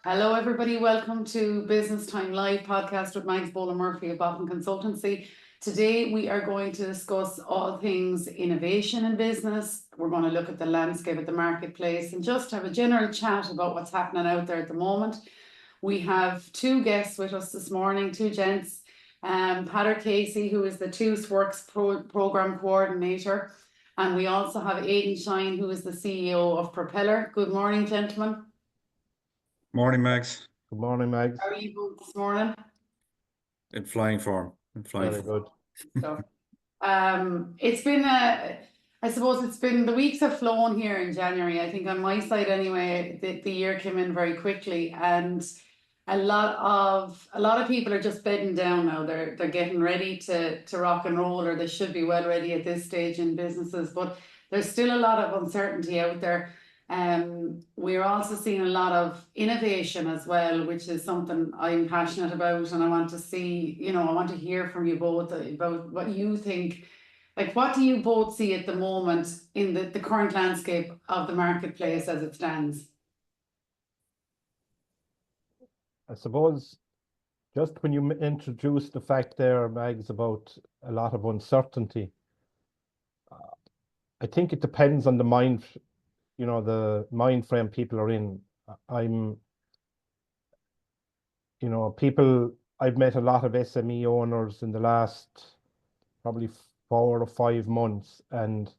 Hello, everybody. Welcome to Business Time Live podcast with Mags Boland Murphy of Boffin Consultancy. Today, we are going to discuss all things innovation in business. We're going to look at the landscape of the marketplace and just have a general chat about what's happening out there at the moment. We have two guests with us this morning, two gents. Peadar Casey, who is the TUS Works Program Coordinator. And we also have Aidan Shine, who is the CEO of Propelor. Good morning, gentlemen. Morning, Max. Good morning, Mags. How are you both this morning? In flying form. Very good. So, it's been I suppose it's been, the weeks have flown here in January. I think on my side anyway, the year came in very quickly, and a lot of people are just bedding down now. They're getting ready to rock and roll, or they should be well ready at this stage in businesses. But there's still a lot of uncertainty out there. We're also seeing a lot of innovation as well, which is something I'm passionate about, and I want to see, I want to hear from you both about what you think. Like, what do you both see at the moment in the current landscape of the marketplace as it stands? I suppose just when you introduced the fact there, Mags, about a lot of uncertainty, I think it depends on the mind frame people are in. I've met a lot of SME owners in the last probably 4 or 5 months, and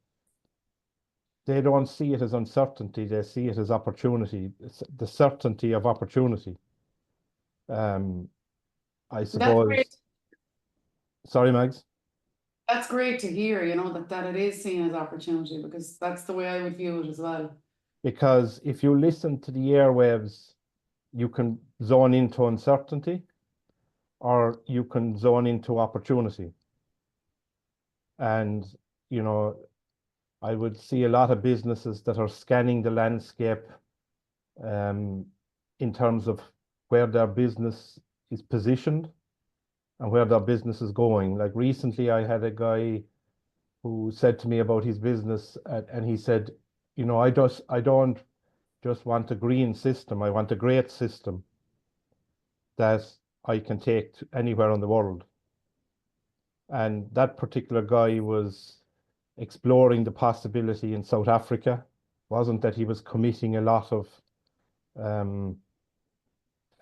they don't see it as uncertainty, they see it as opportunity. It's the certainty of opportunity. I suppose. Sorry, Mags. That's great to hear, that it is seen as opportunity, because that's the way I would view it as well. Because if you listen to the airwaves, you can zone into uncertainty, or you can zone into opportunity. And, I would see a lot of businesses that are scanning the landscape in terms of where their business is positioned and where their business is going. Like recently, I had a guy who said to me about his business, and he said, I don't just want a green system. I want a great system that I can take to anywhere in the world. And that particular guy was exploring the possibility in South Africa. Wasn't that he was committing a lot of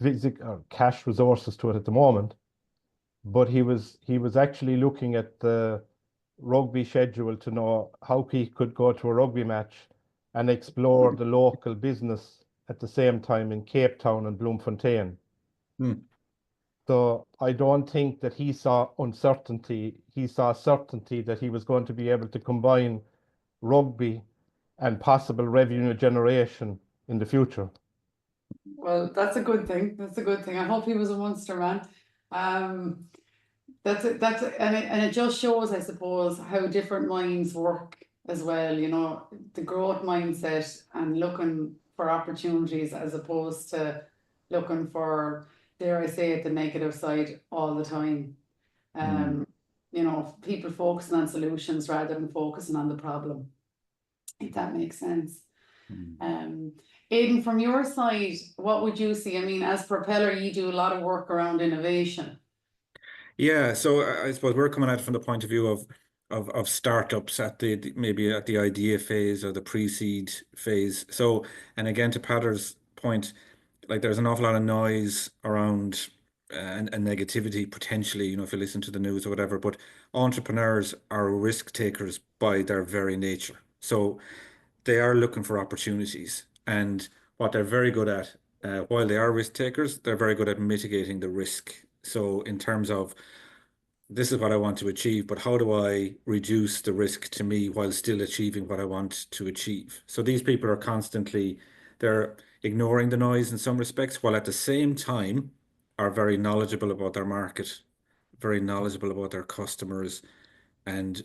physical cash resources to it at the moment, but he was actually looking at the rugby schedule to know how he could go to a rugby match and explore the local business at the same time in Cape Town and Bloemfontein. So I don't think that he saw uncertainty. He saw certainty that he was going to be able to combine rugby and possible revenue generation in the future. Well, that's a good thing. That's a good thing. I hope he was a Munster man. And it just shows, I suppose, how different minds work as well. The growth mindset and looking for opportunities as opposed to looking for, dare I say it, the negative side all the time. People focusing on solutions rather than focusing on the problem, if that makes sense. Aidan, from your side, what would you see? I mean, as Propelor, you do a lot of work around innovation. Yeah, so I suppose we're coming at it from the point of view of startups at maybe at the idea phase or the pre-seed phase. So, and again, to Peadar's point, like there's an awful lot of noise around and negativity potentially, if you listen to the news or whatever, but entrepreneurs are risk takers by their very nature. So they are looking for opportunities, and what they're very good at, while they are risk takers, they're very good at mitigating the risk. So in terms of, this is what I want to achieve, but how do I reduce the risk to me while still achieving what I want to achieve? So these people are they're ignoring the noise in some respects, while at the same time are very knowledgeable about their market, very knowledgeable about their customers, and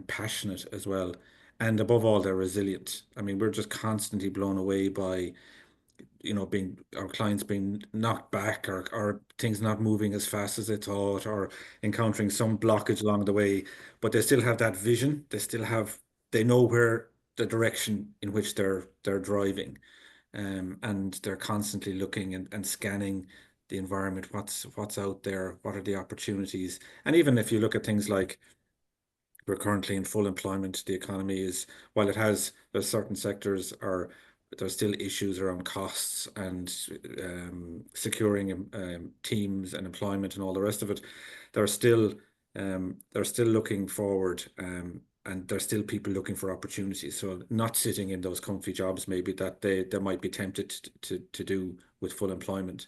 passionate as well. And above all, they're resilient. I mean, we're just constantly blown away by our clients being knocked back, or things not moving as fast as they thought, or encountering some blockage along the way, but they still have that vision. They know where the direction in which they're driving. and they're constantly looking and scanning the environment, what's out there, what are the opportunities. And even if you look at things like we're currently in full employment, the economy is, while there's certain sectors there's still issues around costs and securing teams and employment and all the rest of it. They're still looking forward, and there's still people looking for opportunities. So not sitting in those comfy jobs maybe that they might be tempted to do with full employment,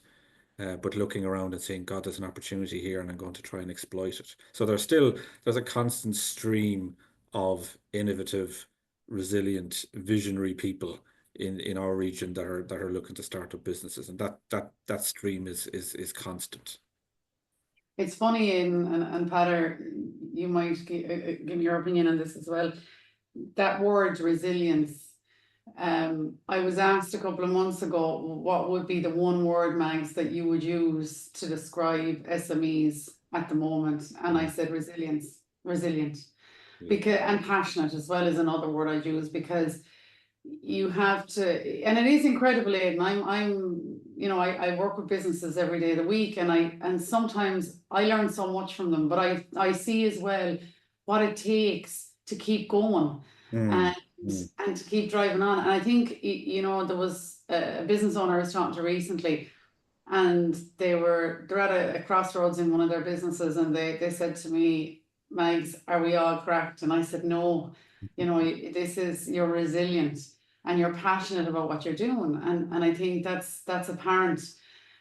but looking around and saying, God, there's an opportunity here and I'm going to try and exploit it. So there's a constant stream of innovative, resilient, visionary people in our region that are looking to start up businesses, and that stream is constant. It's funny, and Peadar, you might give your opinion on this as well. That word resilience. I was asked a couple of months ago, what would be the one word, Mags, that you would use to describe SMEs at the moment? And I said resilient, because, and passionate as well is another word I'd use, because you have to, and it is incredible, Aidan. I work with businesses every day of the week, and sometimes I learn so much from them, but I see as well what it takes to keep going. And to keep driving on. And I think, there was a business owner I was talking to recently, and they're at a crossroads in one of their businesses, and they said to me, Mags, are we all cracked? And I said, no, you're resilient and you're passionate about what you're doing. And I think that's apparent.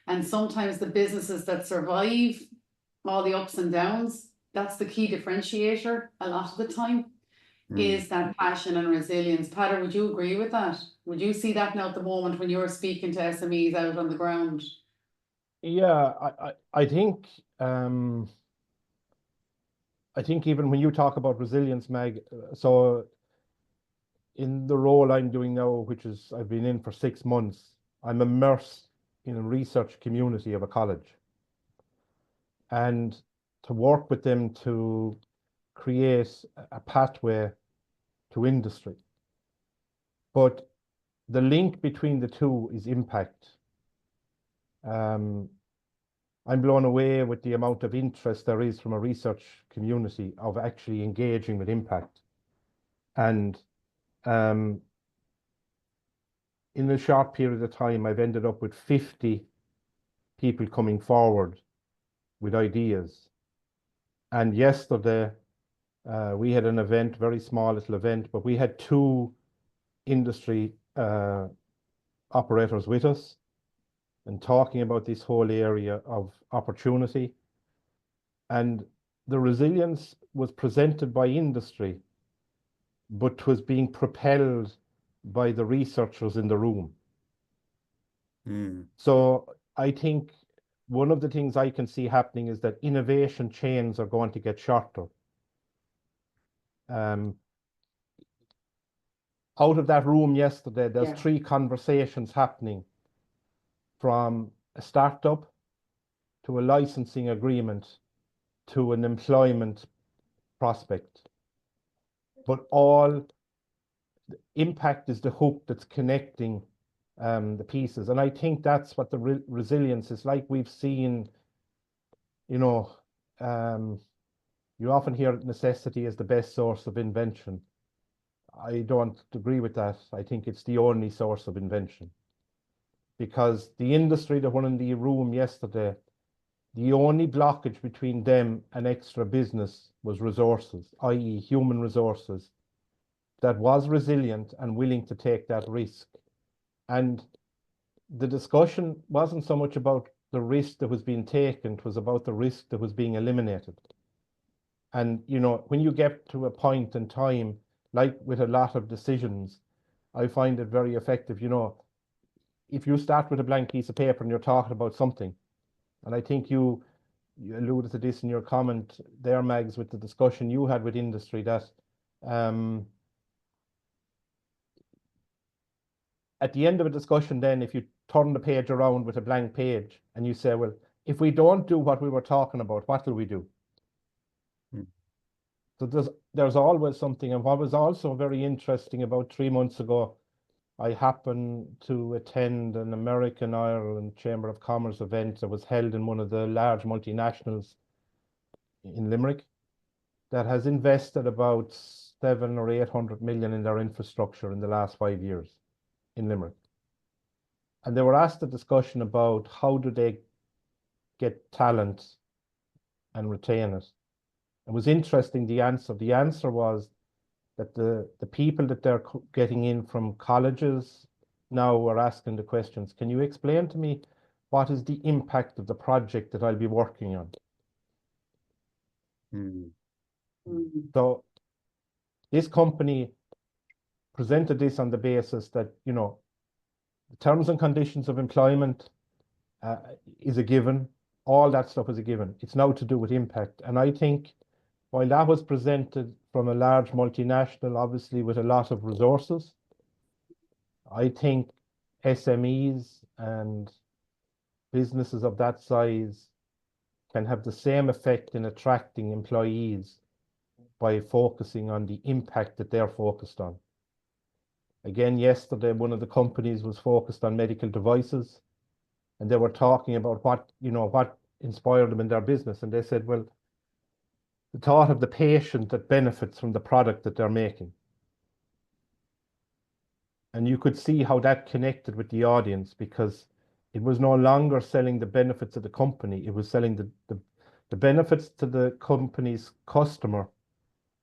And sometimes the businesses that survive all the ups and downs, that's the key differentiator a lot of the time. Is that passion and resilience. Peadar, would you agree with that? Would you see that now at the moment when you're speaking to SMEs out on the ground? Yeah, I think even when you talk about resilience, Meg, so in the role I'm doing now, which is I've been in for 6 months, I'm immersed in a research community of a college, and to work with them to create a pathway to industry. But the link between the two is impact. I'm blown away with the amount of interest there is from a research community of actually engaging with impact. And in a short period of time, I've ended up with 50 people coming forward with ideas. And yesterday, we had an event, very small little event, but we had 2 industry operators with us and talking about this whole area of opportunity. And the resilience was presented by industry, but was being propelled by the researchers in the room. So I think one of the things I can see happening is that innovation chains are going to get shorter. Out of that room yesterday, there's 3 conversations happening, from a startup to a licensing agreement to an employment prospect. But all impact is the hook that's connecting the pieces. And I think that's what the resilience is like. We've seen, you often hear necessity as the best source of invention. I don't agree with that. I think it's the only source of invention. Because the industry that were in the room yesterday, the only blockage between them and extra business was resources, i.e. human resources, that was resilient and willing to take that risk. And the discussion wasn't so much about the risk that was being taken, it was about the risk that was being eliminated. And, when you get to a point in time, like with a lot of decisions, I find it very effective. If you start with a blank piece of paper and you're talking about something, and I think you alluded to this in your comment there, Mags, with the discussion you had with industry, that at the end of a discussion then, if you turn the page around with a blank page and you say, well, if we don't do what we were talking about, what will we do? So there's always something. And what was also very interesting about 3 months ago, I happened to attend an American Ireland Chamber of Commerce event that was held in one of the large multinationals in Limerick that has invested about 700 or 800 million in their infrastructure in the last 5 years in Limerick. And they were asked a discussion about how do they get talent and retain it. It was interesting, the answer. The answer was that the people that they're getting in from colleges now are asking the questions, can you explain to me what is the impact of the project that I'll be working on? So this company presented this on the basis that, you know, the terms and conditions of employment is a given. All that stuff is a given. It's now to do with impact. And I think while that was presented from a large multinational, obviously with a lot of resources, I think SMEs and businesses of that size can have the same effect in attracting employees by focusing on the impact that they're focused on. Again, yesterday, one of the companies was focused on medical devices, and they were talking about what inspired them in their business. And they said, well, the thought of the patient that benefits from the product that they're making. And you could see how that connected with the audience, because it was no longer selling the benefits of the company. It was selling the benefits to the company's customer,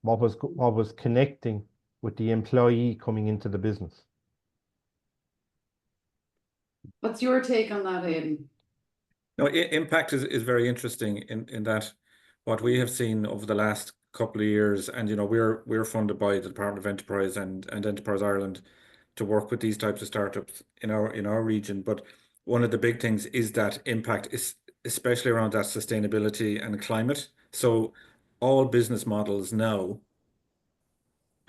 what was connecting with the employee coming into the business. What's your take on that, Aidan? No, impact is very interesting in that what we have seen over the last couple of years, and you know, we're funded by the Department of Enterprise and Enterprise Ireland to work with these types of startups in our region. But one of the big things is that impact is especially around that sustainability and climate. So all business models now,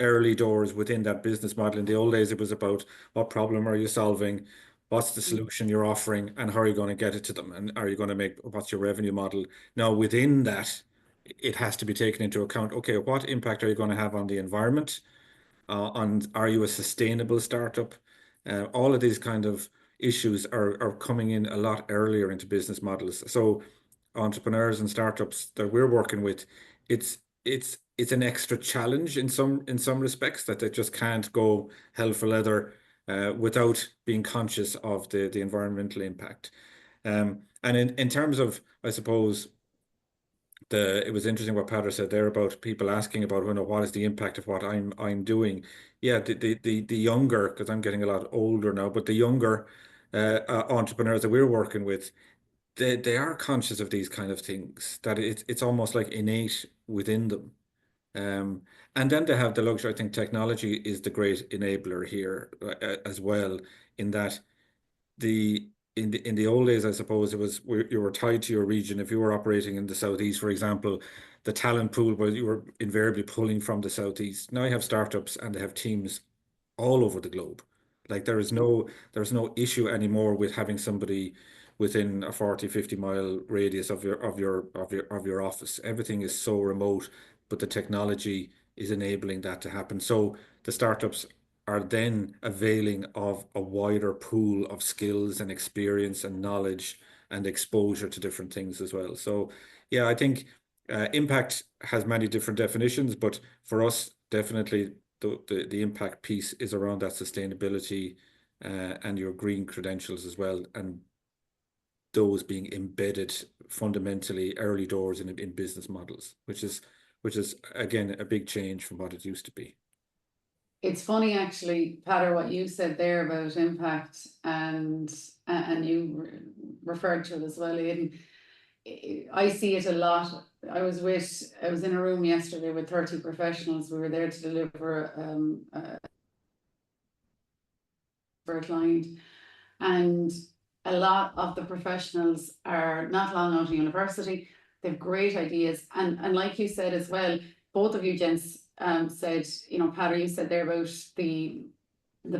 early doors within that business model. In the old days, it was about what problem are you solving, what's the solution you're offering, and how are you going to get it to them, and are you going to make, what's your revenue model? Now within that, it has to be taken into account, okay, what impact are you going to have on the environment? Are you a sustainable startup? All of these kind of issues are coming in a lot earlier into business models. So entrepreneurs and startups that we're working with, it's an extra challenge in some respects, that they just can't go hell for leather without being conscious of the environmental impact. And in terms of, I suppose, it was interesting what Peadar said there about people asking about, you know, what is the impact of what I'm doing. Yeah, the younger, because I'm getting a lot older now, but the younger entrepreneurs that we're working with, they are conscious of these kind of things, that it's almost like innate within them. And then they have the luxury. I think technology is the great enabler here as well, in that in the old days, I suppose it was you were tied to your region. If you were operating in the southeast, for example, the talent pool where you were invariably pulling from the southeast. Now you have startups and they have teams all over the globe. Like there's no issue anymore with having somebody within a 40-50 mile radius of your office. Everything is so remote, but the technology is enabling that to happen. So the startups are then availing of a wider pool of skills and experience and knowledge and exposure to different things as well. So yeah, I think impact has many different definitions, but for us, definitely the impact piece is around that sustainability and your green credentials as well, and those being embedded fundamentally early doors in business models, which is again a big change from what it used to be. It's funny actually, Peadar, what you said there about impact, and you referred to it as well, Aidan. I see it a lot. I was in a room yesterday with 30 professionals. We were there to deliver for a client, and a lot of the professionals are not long out of university. They have great ideas, and like you said as well, both of you gents said, you know, Peadar, you said there about the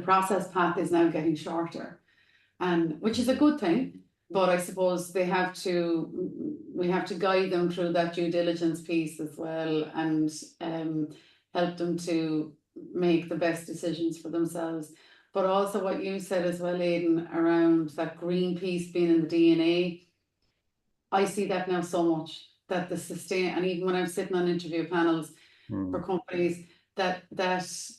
process path is now getting shorter, and which is a good thing. But I suppose we have to guide them through that due diligence piece as well, and help them to make the best decisions for themselves. but also what you said as well, Aidan, around that green piece being in the DNA. I see that now so much, that the sustain, and even when I'm sitting on interview panels for companies, it's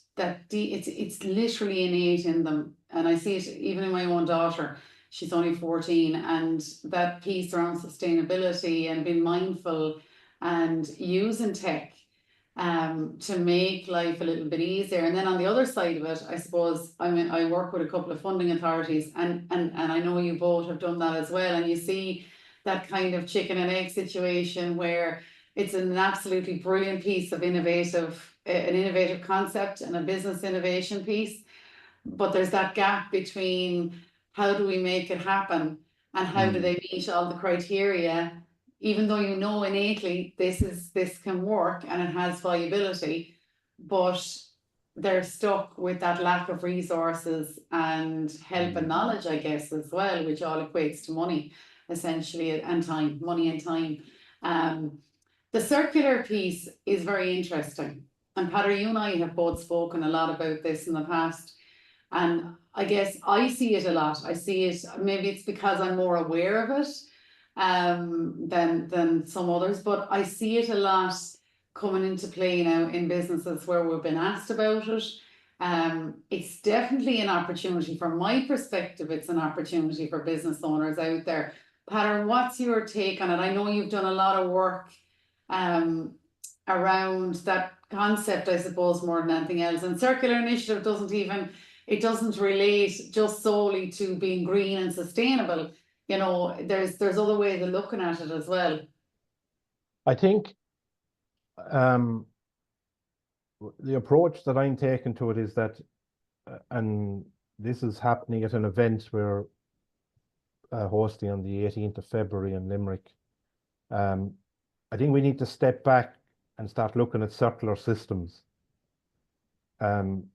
literally innate in them. And I see it even in my own daughter. She's only 14, and that piece around sustainability and being mindful and using tech to make life a little bit easier. And then on the other side of it, I suppose, I mean, I work with a couple of funding authorities, and I know you both have done that as well, and you see that kind of chicken and egg situation where it's an absolutely brilliant piece of an innovative concept and a business innovation piece, but there's that gap between how do we make it happen and how do they meet all the criteria, even though you know innately this can work and it has viability, but they're stuck with that lack of resources and help and knowledge, I guess, as well, which all equates to money, essentially, and time, money and time. The circular piece is very interesting. And Peadar, you and I have both spoken a lot about this in the past. And I guess I see it a lot. I see it, maybe it's because I'm more aware of it than some others, but I see it a lot coming into play now in businesses where we've been asked about it. It's definitely an opportunity. From my perspective, it's an opportunity for business owners out there. Peadar, what's your take on it? I know you've done a lot of work around that concept, I suppose, more than anything else. And circular initiative doesn't relate just solely to being green and sustainable. You know, there's other ways of looking at it as well. I think the approach that I'm taking to it is that, and this is happening at an event we're hosting on the 18th of February in Limerick. I think we need to step back and start looking at circular systems.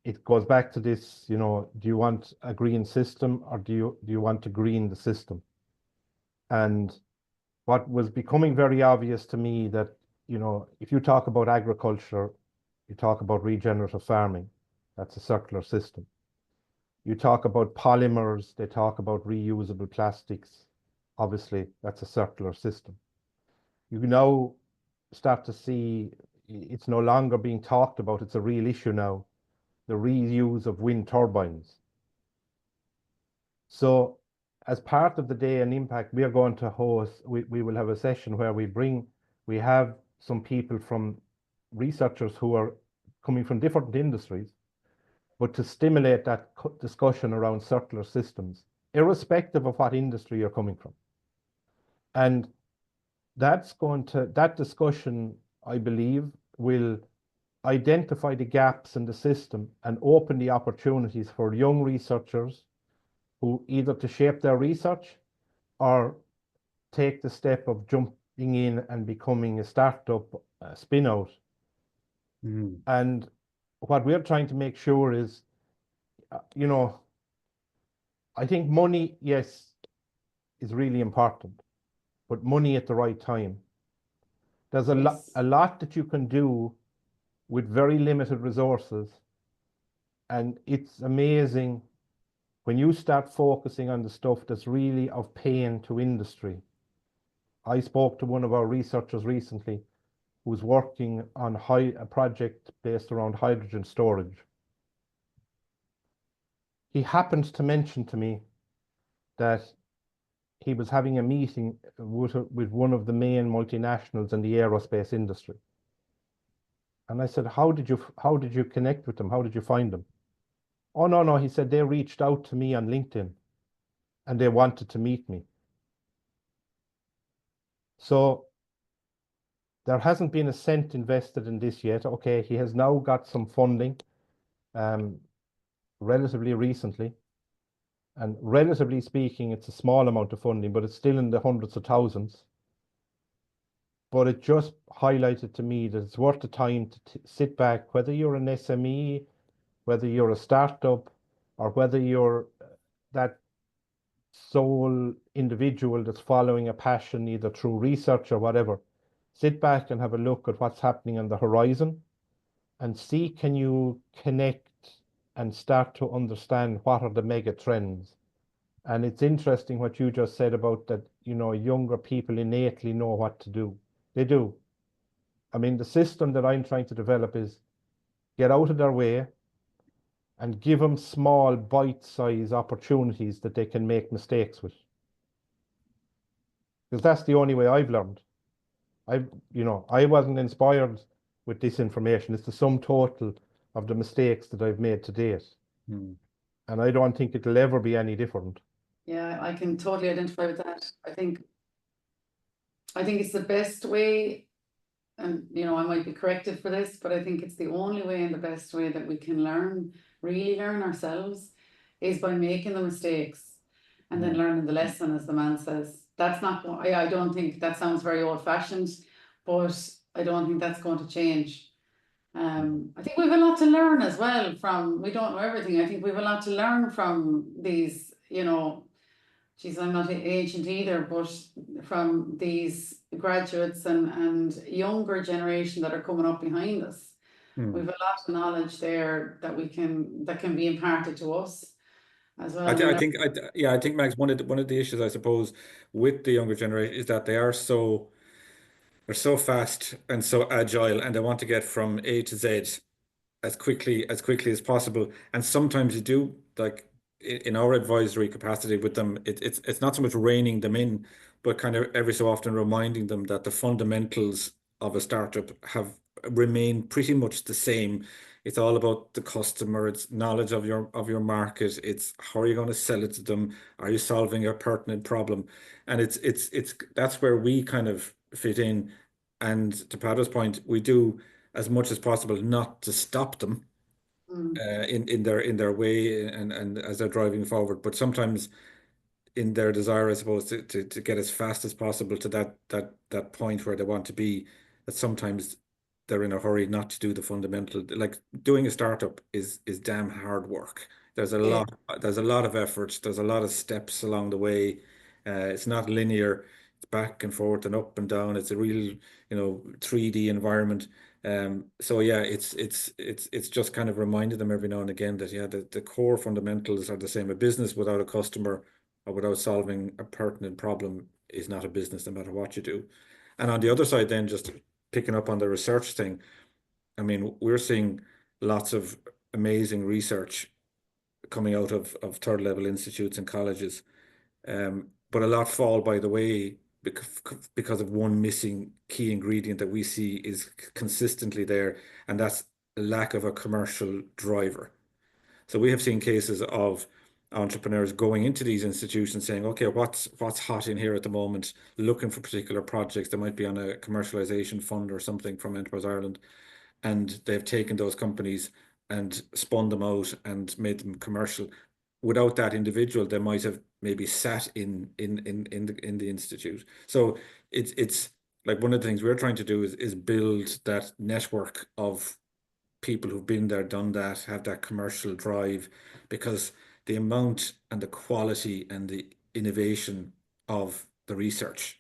It goes back to this, you know, do you want a green system, or do you want to green the system? And what was becoming very obvious to me that, you know, if you talk about agriculture, you talk about regenerative farming, that's a circular system. You talk about polymers, they talk about reusable plastics, obviously that's a circular system. You now start to see it's no longer being talked about, it's a real issue now, the reuse of wind turbines. So as part of the day and impact, we are going to host, we will have a session where we have some people from researchers who are coming from different industries, but to stimulate that discussion around circular systems, irrespective of what industry you're coming from. And that discussion, I believe, will identify the gaps in the system and open the opportunities for young researchers who either to shape their research or take the step of jumping in and becoming a startup, spin out. And what we're trying to make sure is, you know, I think money, yes, is really important, but money at the right time. There's a lot that you can do with very limited resources. And it's amazing when you start focusing on the stuff that's really of pain to industry. I spoke to one of our researchers recently who's working on a project based around hydrogen storage. He happened to mention to me that he was having a meeting with one of the main multinationals in the aerospace industry. And I said, how did you connect with them? How did you find them? Oh, no, he said, they reached out to me on LinkedIn and they wanted to meet me. So there hasn't been a cent invested in this yet. Okay, he has now got some funding relatively recently. And relatively speaking, it's a small amount of funding, but it's still in the hundreds of thousands. But it just highlighted to me that it's worth the time to sit back, whether you're an SME, whether you're a startup, or whether you're that sole individual that's following a passion, either through research or whatever. Sit back and have a look at what's happening on the horizon and see, can you connect and start to understand what are the mega trends. And it's interesting what you just said about that, you know, younger people innately know what to do. They do. I mean, the system that I'm trying to develop is get out of their way and give them small bite-sized opportunities that they can make mistakes with. Because that's the only way I've learned. I wasn't inspired with this information. It's the sum total of the mistakes that I've made to date. Mm. And I don't think it'll ever be any different. Yeah, I can totally identify with that. I think it's the best way, and you know, I might be corrected for this, but I think it's the only way and the best way that we can really learn ourselves, is by making the mistakes and then learning the lesson, as the man says. That's not, I don't think that sounds very old fashioned, but I don't think that's going to change. I think we have a lot to learn as well from, we don't know everything. I think we have a lot to learn from these, you know, geez, I'm not ancient either, but from these graduates and younger generation that are coming up behind us. Mm. We've a lot of knowledge there that can be imparted to us as well. I think Max, one of the issues I suppose with the younger generation is that they're so fast and so agile, and they want to get from A to Z as quickly as possible. And sometimes you do, like in our advisory capacity with them, it's not so much reining them in, but kind of every so often reminding them that the fundamentals of a startup have remained pretty much the same. It's all about the customer, it's knowledge of your market, it's how are you going to sell it to them, are you solving a pertinent problem? And it's that's where we kind of fit in. And to Padra's point, we do as much as possible not to stop them Mm. in their way and as they're driving forward, but sometimes in their desire, I suppose, to get as fast as possible to that point where they want to be, that sometimes they're in a hurry not to do the fundamental. Like doing a startup is damn hard work. Yeah. There's a lot of effort. There's a lot of steps along the way. It's not linear. It's back and forth and up and down. It's a real, 3D environment. So yeah, it's just kind of reminding them every now and again that yeah, the core fundamentals are the same. A business without a customer or without solving a pertinent problem is not a business, no matter what you do. And on the other side, then just picking up on the research thing, I mean, we're seeing lots of amazing research coming out of third level institutes and colleges, but a lot fall by the way because of one missing key ingredient that we see is consistently there, and that's lack of a commercial driver. So we have seen cases of entrepreneurs going into these institutions saying, okay, what's hot in here at the moment, looking for particular projects. They might be on a commercialization fund or something from Enterprise Ireland, and they've taken those companies and spun them out and made them commercial. Without that individual, they might have maybe sat in the institute. So it's like one of the things we're trying to do is build that network of people who've been there, done that, have that commercial drive, because the amount and the quality and the innovation of the research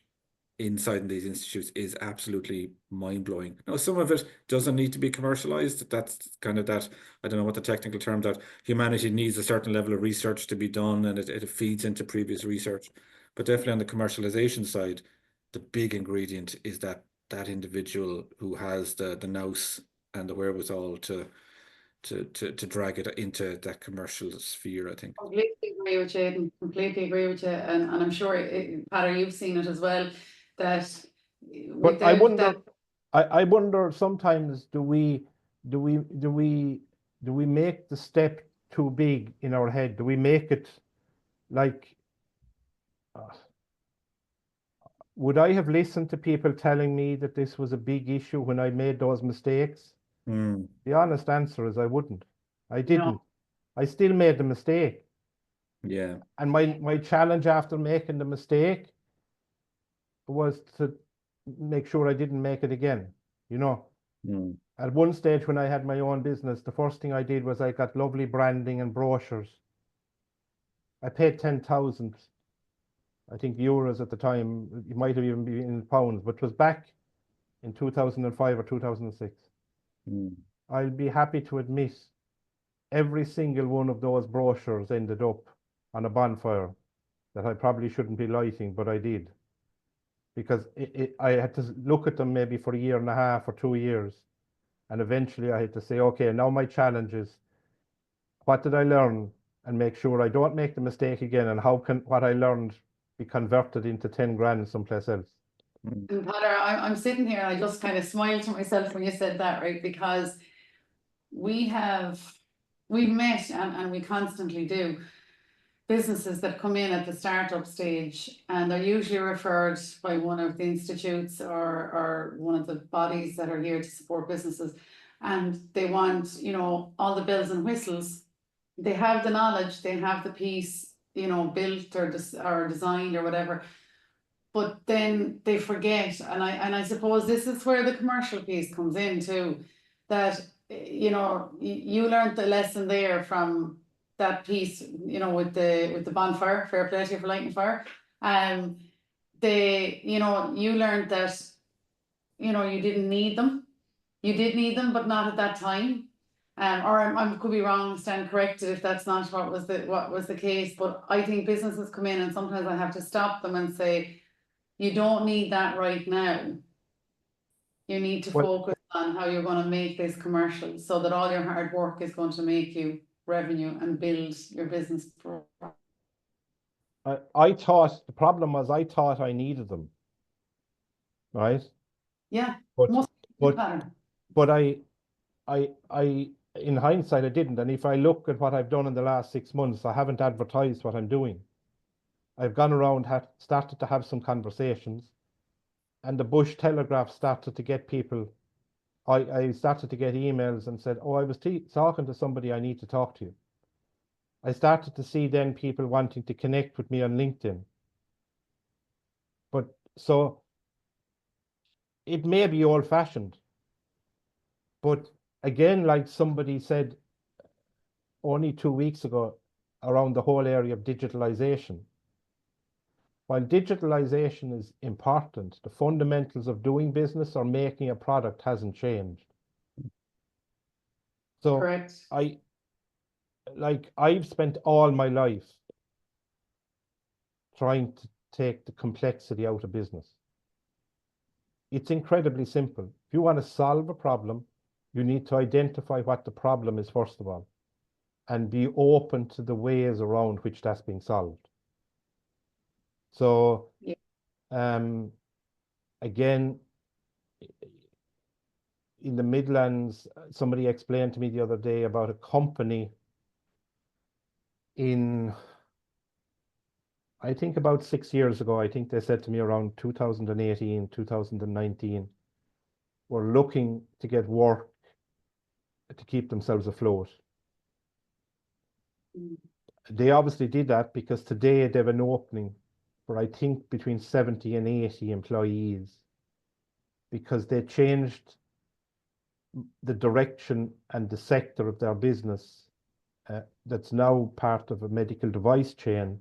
inside these institutes is absolutely mind-blowing. Now, some of it doesn't need to be commercialized. That's kind of that, I don't know what the technical term, that humanity needs a certain level of research to be done and it feeds into previous research. But definitely on the commercialization side, the big ingredient is that individual who has the nous and the wherewithal to drag it into that commercial sphere, I think. Completely agree with you, Aidan. Completely agree with you, and I'm sure, Peadar, you've seen it as well. That But I without wonder, that, I wonder sometimes do we make the step too big in our head? Do we make it like, uh, would I have listened to people telling me that this was a big issue when I made those mistakes? Mm, The honest answer is I wouldn't. I didn't. no, I still made the mistake. yeah. And my challenge after making the mistake was to make sure I didn't make it again. You know, Mm, at one stage when I had my own business, the first thing I did was I got lovely branding and brochures. I paid 10,000, I think, euros at the time. It might have even been in pounds, but it was back in 2005 or 2006. mm, I'll be happy to admit every single one of those brochures ended up on a bonfire that I probably shouldn't be lighting, but I did. Because I had to look at them maybe for a year and a half or 2 years. And eventually I had to say, okay, now my challenge is, what did I learn? And make sure I don't make the mistake again. And how can what I learned be converted into 10 grand someplace else? And Peadar, I'm sitting here and I just kind of smiled to myself when you said that, right? Because we've met and we constantly do businesses that come in at the startup stage, and they're usually referred by one of the institutes or one of the bodies that are here to support businesses, and they want, you know, all the bells and whistles. They have the knowledge, they have the piece, you know, built or designed or whatever, but then they forget, and I suppose this is where the commercial piece comes in too, that you know, you learned the lesson there from that piece, you know, with the bonfire, fair play to you for lighting the fire. You know, you learned that, you know, you didn't need them. You did need them, but not at that time. Or I could be wrong, stand corrected if that's not what was the case. But I think businesses come in and sometimes I have to stop them and say, you don't need that right now. You need to focus on how you're going to make this commercial so that all your hard work is going to make you revenue and build your business. I thought the problem was I thought I needed them, right? Yeah, but I in hindsight I didn't. And if I look at what I've done in the last 6 months, I haven't advertised what I'm doing. I've gone around, started to have some conversations, and the Bush Telegraph started to get people. I started to get emails and said, oh, I was talking to somebody, I need to talk to you. I started to see then people wanting to connect with me on LinkedIn. But so it may be old fashioned, but again, like somebody said only 2 weeks ago around the whole area of digitalization, while digitalization is important, the fundamentals of doing business or making a product hasn't changed. So correct. I've spent all my life trying to take the complexity out of business. It's incredibly simple. If you want to solve a problem, you need to identify what the problem is first of all, and be open to the ways around which that's being solved. So, again, in the Midlands, somebody explained to me the other day about a company in, I think about 6 years ago, I think they said to me around 2018, 2019, were looking to get work to keep themselves afloat. They obviously did that because today they have an opening for, I think, between 70 and 80 employees, because they changed the direction and the sector of their business that's now part of a medical device chain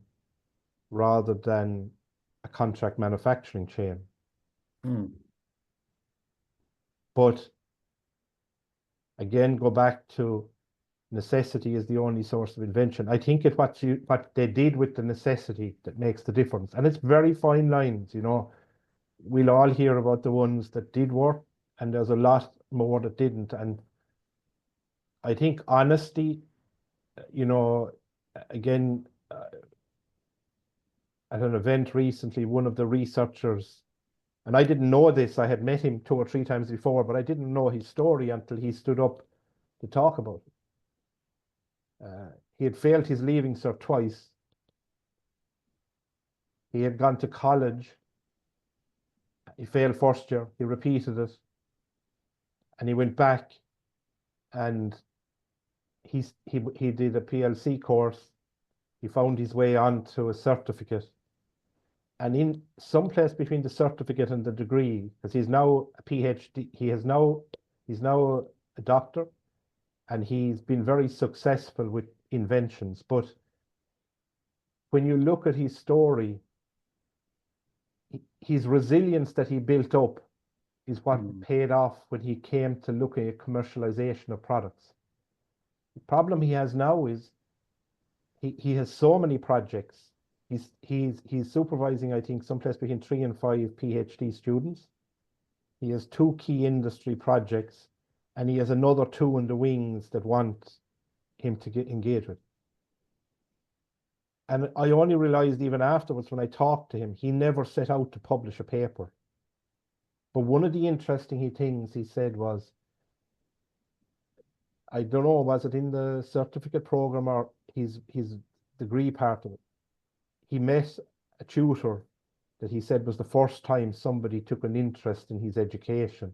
rather than a contract manufacturing chain. But again, go back to necessity is the only source of invention. I think it's what they did with the necessity that makes the difference. And it's very fine lines, you know. We'll all hear about the ones that did work, and there's a lot more that didn't. And I think honesty, you know, again, at an event recently, one of the researchers, and I didn't know this, I had met him 2 or 3 times before, but I didn't know his story until he stood up to talk about it. He had failed his Leaving Cert twice. He had gone to college. He failed first year. He repeated it. And he went back and he did a PLC course. He found his way onto a certificate. And in some place between the certificate and the degree, because he's now a PhD, he's now a doctor, and he's been very successful with inventions. But when you look at his story, his resilience that he built up is what paid off when he came to looking at commercialization of products. The problem he has now is he has so many projects. He's supervising, I think, someplace between 3 and 5 PhD students. He has 2 key industry projects, and he has another 2 in the wings that want him to get engaged with. And I only realized even afterwards when I talked to him, he never set out to publish a paper. But one of the interesting things he said was, I don't know, was it in the certificate program or his degree part of it? He met a tutor that he said was the first time somebody took an interest in his education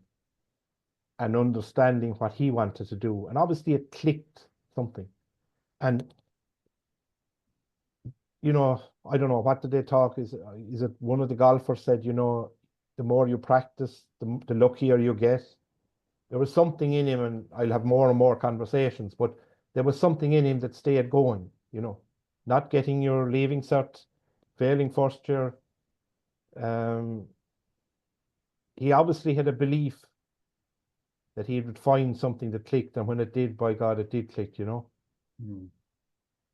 and understanding what he wanted to do. And obviously it clicked something. And, you know, I don't know, what did they talk? Is it one of the golfers said, you know, the more you practice, the luckier you get. There was something in him, and I'll have more and more conversations, but there was something in him that stayed going, you know, not getting your leaving cert, failing first year. He obviously had a belief that he would find something that clicked, and when it did, by God, it did click, you know.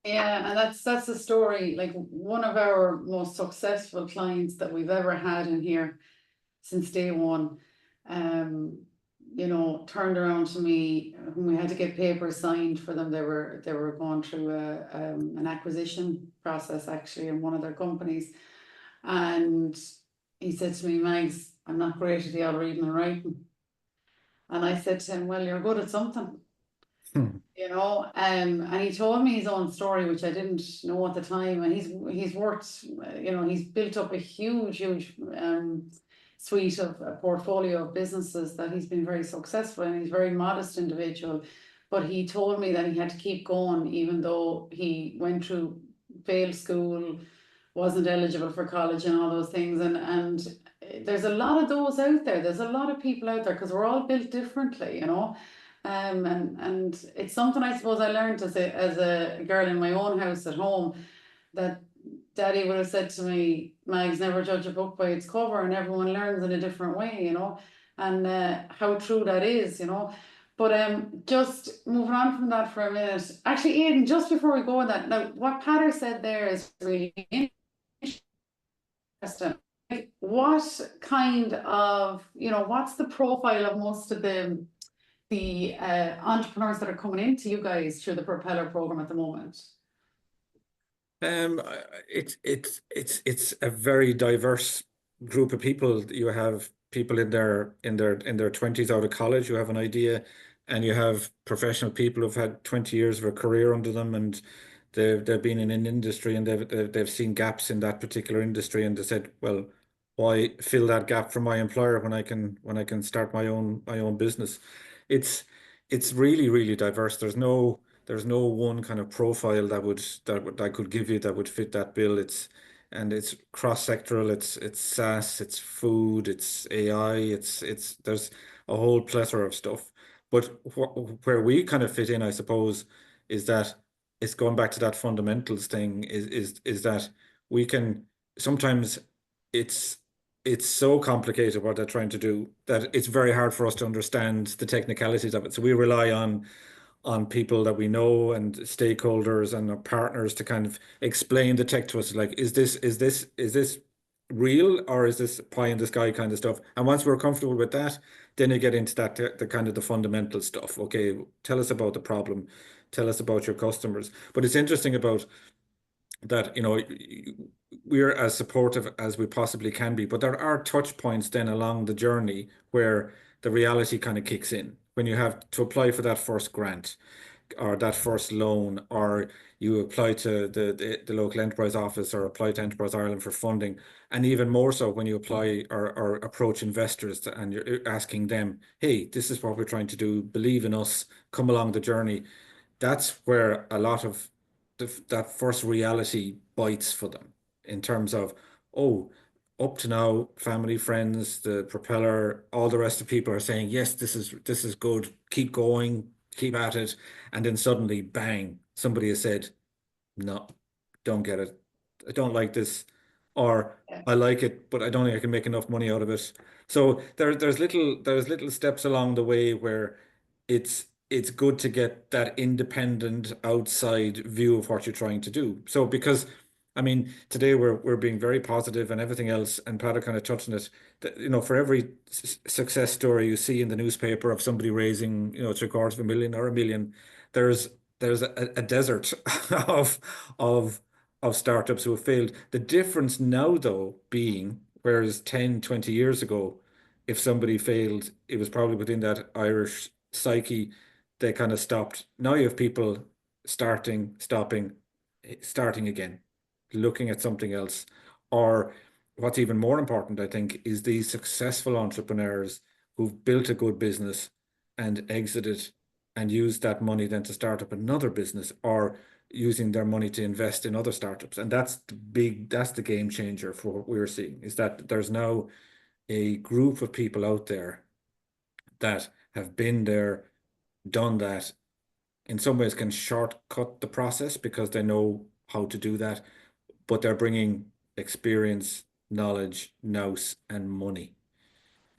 Yeah, and that's the story. Like, one of our most successful clients that we've ever had in here since day one, you know, turned around to me when we had to get papers signed for them. They were going through an acquisition process actually in one of their companies, and he said to me, Mags, I'm not great at the old reading and writing. And I said to him, well, you're good at something. You know, and he told me his own story, which I didn't know at the time. And he's worked, you know, he's built up a huge suite of a portfolio of businesses that he's been very successful in. He's a very modest individual, but he told me that he had to keep going even though he went through failed school, wasn't eligible for college and all those things. And there's a lot of those out there. There's a lot of people out there because we're all built differently, you know. And it's something I suppose I learned as a girl in my own house at home, that Daddy would have said to me, Mags, never judge a book by its cover, and everyone learns in a different way, you know, and how true that is, you know. But just moving on from that for a minute, actually, Aidan, just before we go on that, now what Peadar said there is really interesting. Like, what kind of, you know, what's the profile of most of the entrepreneurs that are coming into you guys through the Propelor program at the moment? It's a very diverse group of people. You have people in their 20s out of college who have an idea, and you have professional people who've had 20 years of a career under them, and they've been in an industry, and they've seen gaps in that particular industry, and they said, well, why fill that gap for my employer when I can start my own business? It's really, really diverse. There's no one kind of profile that I could give you that would fit that bill. It's cross-sectoral. It's SaaS. It's food. It's AI. It's there's a whole plethora of stuff. But where we kind of fit in, I suppose, is that it's going back to that fundamentals thing. Is that we can sometimes it's it's so complicated what they're trying to do that it's very hard for us to understand the technicalities of it. So we rely on people that we know and stakeholders and our partners to kind of explain the tech to us. Like, is this real, or is this pie in the sky kind of stuff? And once we're comfortable with that, then you get into that the kind of the fundamental stuff. Okay, tell us about the problem, tell us about your customers. But it's interesting about that, you know, we're as supportive as we possibly can be, but there are touch points then along the journey where the reality kind of kicks in. When you have to apply for that first grant or that first loan, or you apply to the local enterprise office or apply to Enterprise Ireland for funding, and even more so when you apply or approach investors and you're asking them, hey, this is what we're trying to do, believe in us, come along the journey. That's where a lot of that first reality bites for them in terms of, oh, up to now, family, friends, the Propelor, all the rest of people are saying, yes, this is good, keep going, keep at it. And then suddenly, bang, somebody has said, no, don't get it. I don't like this. Or Yeah. I like it, but I don't think I can make enough money out of it. So there's little steps along the way where it's good to get that independent outside view of what you're trying to do. So because I mean, today we're being very positive and everything else, and Peadar kind of touching it. That, for every success story you see in the newspaper of somebody raising, 750,000 or 1 million, there's a desert of of of startups who have failed. The difference now, though, being whereas 10, 20 years ago, if somebody failed, it was probably within that Irish psyche, they kind of stopped. Now you have people starting, stopping, starting again, looking at something else. Or what's even more important, I think, is these successful entrepreneurs who've built a good business and exited and used that money then to start up another business, or using their money to invest in other startups. And that's the game changer for what we're seeing, is that there's now a group of people out there that have been there, done that, in some ways can shortcut the process because they know how to do that, but they're bringing experience, knowledge, nous, and money.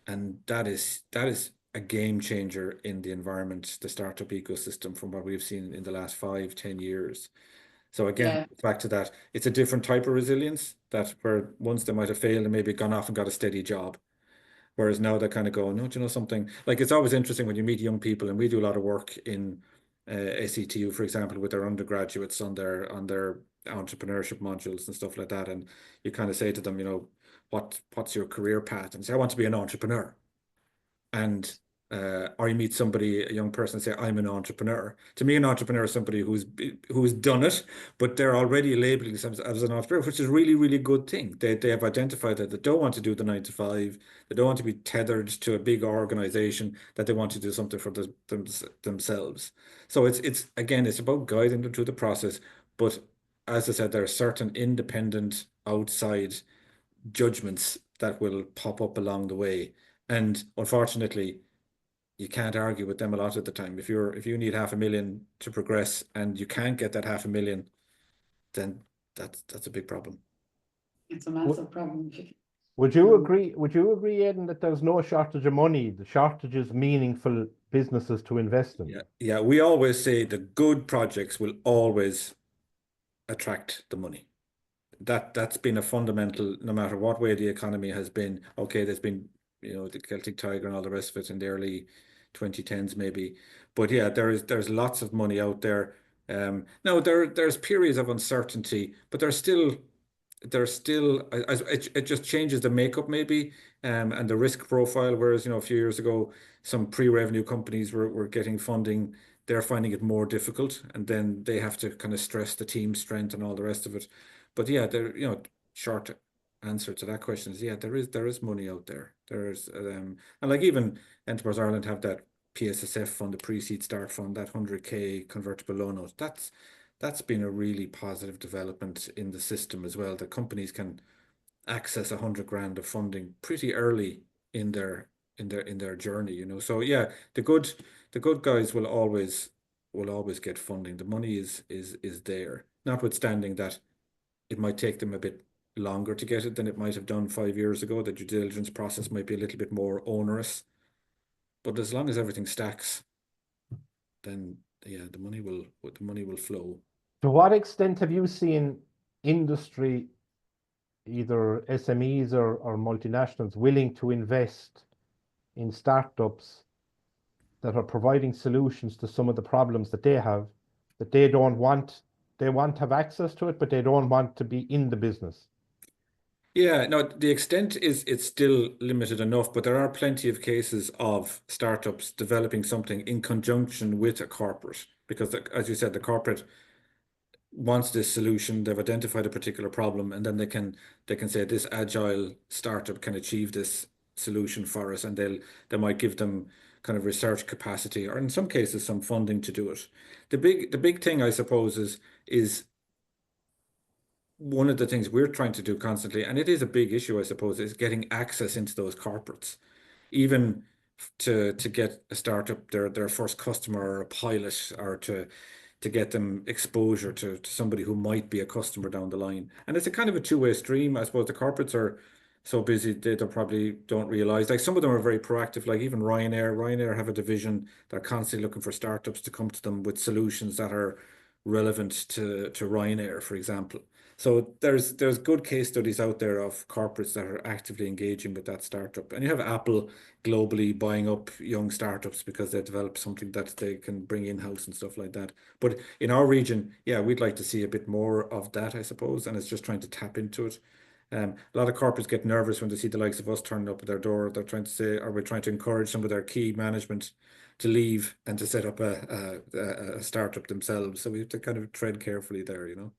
And that is a game changer in the environment, the startup ecosystem, from what we've seen in the last 5, 10 years. So again, Yeah. back to that, it's a different type of resilience, that where once they might have failed and maybe gone off and got a steady job. Whereas now they're kind of going, no, do you know something? Like, it's always interesting when you meet young people, and we do a lot of work in SETU, for example, with their undergraduates on their entrepreneurship modules and stuff like that. And you kind of say to them, what's your career path? And say, I want to be an entrepreneur. And or you meet somebody, a young person, say, I'm an entrepreneur. To me, an entrepreneur is somebody who's done it, but they're already labeling themselves as an entrepreneur, which is a really, really good thing. They have identified that they don't want to do the 9 to 5. They don't want to be tethered to a big organization, that they want to do something for themselves. So it's again, it's about guiding them through the process. But as I said, there are certain independent outside judgments that will pop up along the way. And unfortunately, you can't argue with them a lot of the time. If you need 500,000 to progress and you can't get that 500,000, then that's a big problem. It's a massive problem. Would you agree, Aidan, that there's no shortage of money? The shortage is meaningful businesses to invest in. Yeah. We always say the good projects will always attract the money. That's been a fundamental, no matter what way the economy has been. Okay, there's been, the Celtic Tiger and all the rest of it in the early 2010s maybe. But yeah, there's lots of money out there. Now there's periods of uncertainty, but it just changes the makeup maybe, and the risk profile. Whereas, a few years ago, some pre-revenue companies were getting funding. They're finding it more difficult, and then they have to kind of stress the team strength and all the rest of it. But yeah, short answer to that question is, yeah, there is money out there. There's and like even Enterprise Ireland have that PSSF fund, the pre-seed start fund, that 100K convertible loan note. That's been a really positive development in the system as well. That companies can access 100 grand of funding pretty early in their journey. So yeah, the good guys will always get funding. The money is there, notwithstanding that it might take them a bit longer to get it than it might have done 5 years ago. The due diligence process might be a little bit more onerous, but as long as everything stacks, then yeah, the money will flow. To what extent have you seen industry, either SMEs or multinationals, willing to invest in startups that are providing solutions to some of the problems that they have, that they want to have access to it, but they don't want to be in the business? Yeah, no, the extent it's still limited enough, but there are plenty of cases of startups developing something in conjunction with a corporate, because as you said, the corporate wants this solution. They've identified a particular problem, and then they can say this agile startup can achieve this solution for us, and they might give them kind of research capacity, or in some cases some funding to do it. The big thing, I suppose, is one of the things we're trying to do constantly, and it is a big issue, I suppose, is getting access into those corporates, even to get a startup their first customer or a pilot, or to get them exposure to somebody who might be a customer down the line. And it's a kind of a two-way stream. I suppose the corporates are so busy they probably don't realize. Like some of them are very proactive, like even Ryanair. Ryanair have a division. They're constantly looking for startups to come to them with solutions that are relevant to Ryanair, for example. So there's good case studies out there of corporates that are actively engaging with that startup. And you have Apple globally buying up young startups because they develop something that they can bring in-house and stuff like that. But in our region, yeah, we'd like to see a bit more of that, I suppose, and it's just trying to tap into it. A lot of corporates get nervous when they see the likes of us turning up at their door. They're trying to say, or we're trying to encourage some of their key management to leave and to set up a startup themselves. So we have to kind of tread carefully there, you know.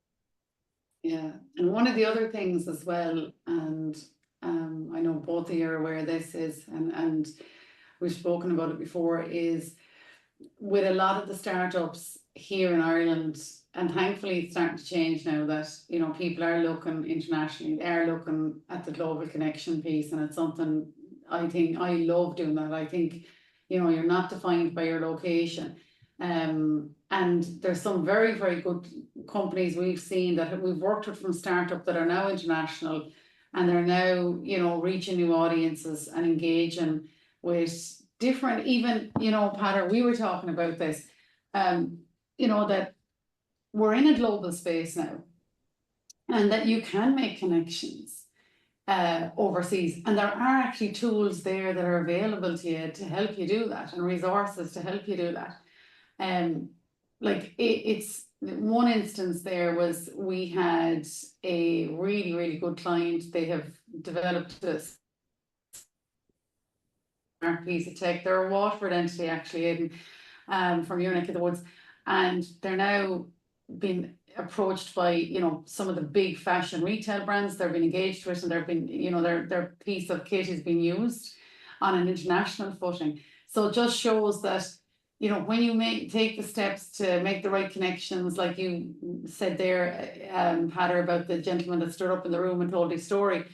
Yeah, and one of the other things as well, and I know both of you are aware of this is, and we've spoken about it before, is with a lot of the startups here in Ireland, and thankfully it's starting to change now that, you know, people are looking internationally, they are looking at the global connection piece, and it's something I think I love doing that. I think, you know, you're not defined by your location. And there's some very, very good companies we've seen that we've worked with from startup that are now international, and they're now, you know, reaching new audiences and engaging with different, even, you know, Peadar, we were talking about this, you know, that we're in a global space now, and that you can make connections overseas, and there are actually tools there that are available to you to help you do that, and resources to help you do that. Like it's one instance there was, we had a really, really good client. They have developed this piece of tech. They're a Waterford entity actually, from your neck of the woods, and they're now being approached by, you know, some of the big fashion retail brands. They're being engaged with, and they've been, you know, their piece of kit is being used on an international footing. So it just shows that, you know, when you take the steps to make the right connections, like you said there, Peadar, about the gentleman that stood up in the room and told his story,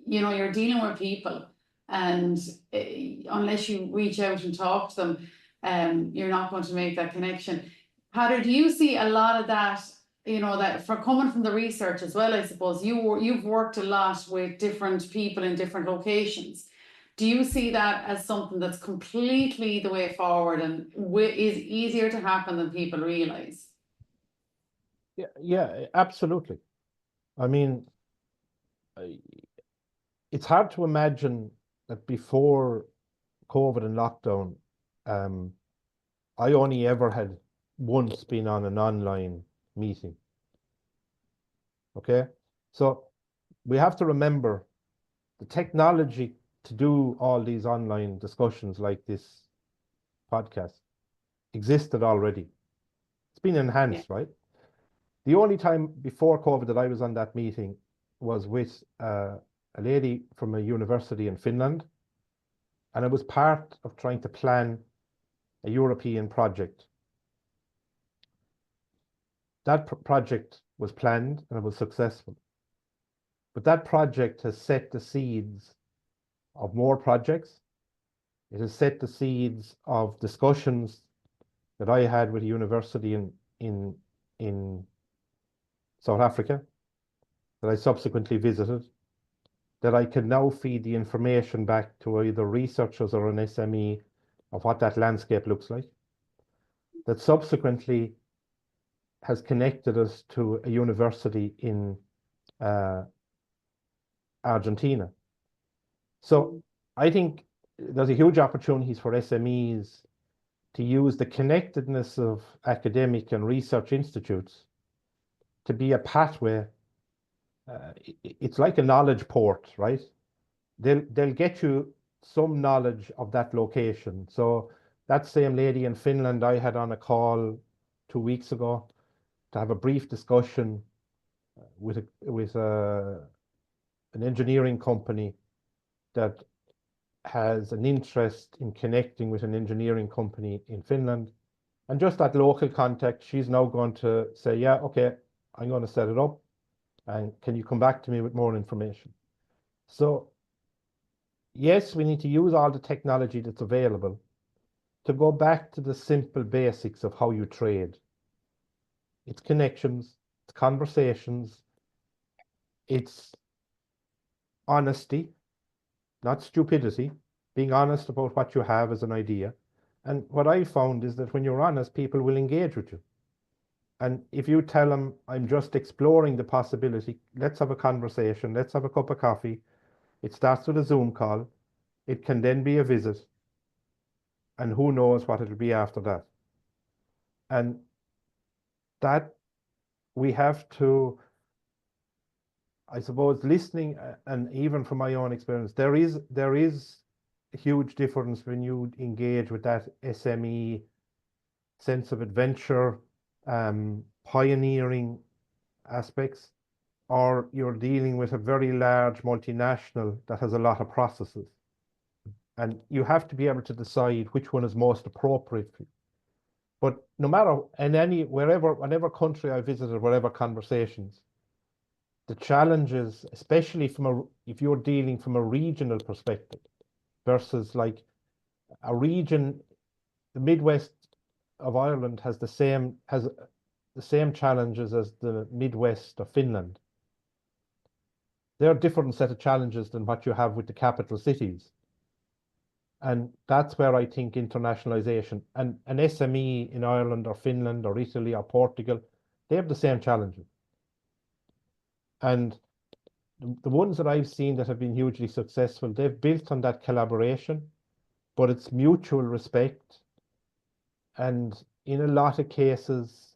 you know, you're dealing with people, and unless you reach out and talk to them, you're not going to make that connection. Peadar, do you see a lot of that, you know, that for coming from the research as well? I suppose you've worked a lot with different people in different locations. Do you see that as something that's completely the way forward and is easier to happen than people realize? Yeah, absolutely. I mean, it's hard to imagine that before COVID and lockdown, I only ever had once been on an online meeting. Okay, so we have to remember the technology to do all these online discussions like this podcast existed already. It's been enhanced, right? The only time before COVID that I was on that meeting was with a lady from a university in Finland, and it was part of trying to plan a European project. That project was planned and it was successful. But that project has set the seeds of more projects. It has set the seeds of discussions that I had with a university in South Africa that I subsequently visited, that I can now feed the information back to either researchers or an SME of what that landscape looks like, that subsequently has connected us to a university in Argentina. So I think there's a huge opportunities for SMEs to use the connectedness of academic and research institutes to be a pathway. It's like a knowledge port, right? They'll get you some knowledge of that location. So that same lady in Finland I had on a call 2 weeks ago to have a brief discussion with an engineering company that has an interest in connecting with an engineering company in Finland. And just that local contact, she's now going to say, yeah, okay, I'm going to set it up. And can you come back to me with more information? So yes, we need to use all the technology that's available to go back to the simple basics of how you trade. It's connections, it's conversations, it's honesty, not stupidity, being honest about what you have as an idea. And what I found is that when you're honest, people will engage with you. And if you tell them, I'm just exploring the possibility, let's have a conversation, let's have a cup of coffee. It starts with a Zoom call. It can then be a visit. And who knows what it'll be after that. And that we have to, I suppose, listening, and even from my own experience, there is a huge difference when you engage with that SME sense of adventure, pioneering aspects, or you're dealing with a very large multinational that has a lot of processes. And you have to be able to decide which one is most appropriate for you. But no matter, whatever country I visited, whatever conversations, the challenges, especially if you're dealing from a regional perspective versus like a region, the Midwest of Ireland has the same challenges as the Midwest of Finland. They're a different set of challenges than what you have with the capital cities. And that's where I think internationalization and an SME in Ireland or Finland or Italy or Portugal, they have the same challenges. And the ones that I've seen that have been hugely successful, they've built on that collaboration, but it's mutual respect. And in a lot of cases,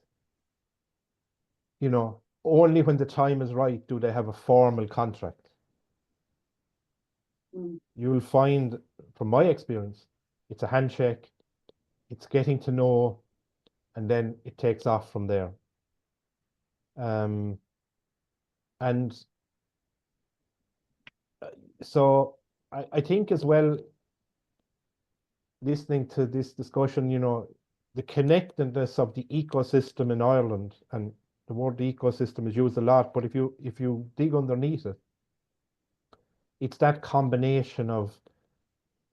you know, only when the time is right do they have a formal contract. You'll find, from my experience, it's a handshake, it's getting to know, and then it takes off from there. And so I think as well, listening to this discussion, you know, the connectedness of the ecosystem in Ireland, and the word ecosystem is used a lot, but if you dig underneath it, it's that combination of